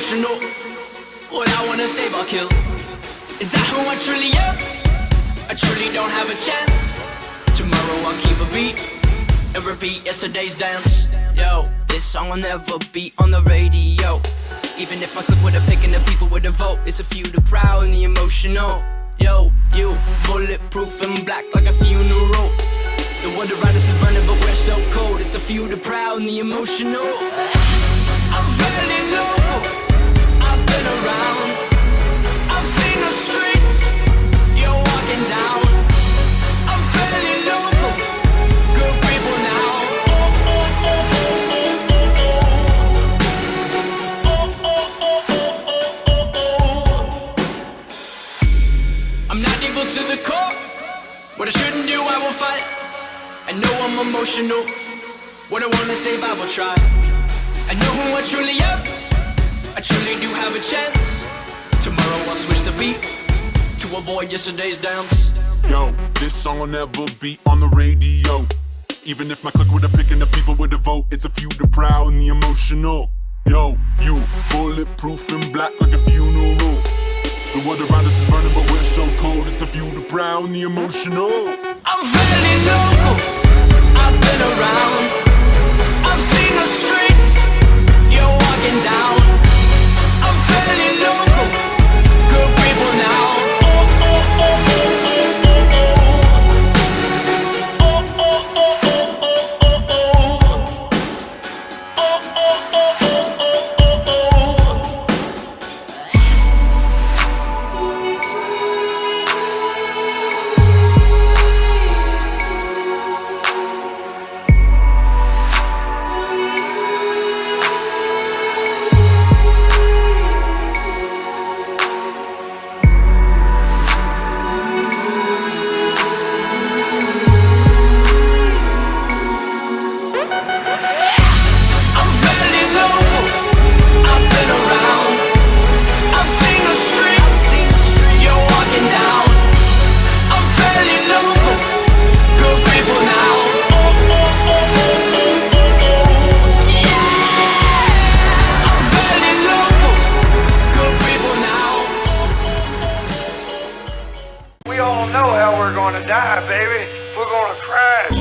emotional. What I wanna save, I'll kill. Is that who I truly am? I truly don't have a chance. Tomorrow I'll keep a beat and repeat yesterday's dance. Yo, this song will never be on the radio. Even if my clip would've picked and the people would've vote. It's a few, the proud and the emotional. Yo, you, bulletproof and black like a funeral. The world around us is burning but we're so cold. It's a few, the proud and the emotional. I'm fairly local, I've been around. I've seen the streets, you're walking down. I'm fairly local, good people now. I'm not evil to the core. What I shouldn't do, I will fight. I know I'm emotional. What I wanna save, I will try. I know who I truly am. I truly do have a chance. Tomorrow I'll switch the beat to avoid yesterday's dance. Yo, this song will never be on the radio. Even if my click would've picked and the people would've vote. It's a few, the proud and the emotional. Yo, you, bulletproof and black like a funeral. The world around us is burning but we're so cold. It's a few, the proud and the emotional. I'm fairly local, I've been around. I've seen the streets, you're walking down. I'm fairly local, good people now. We all know how we're gonna die, baby. We're gonna crash.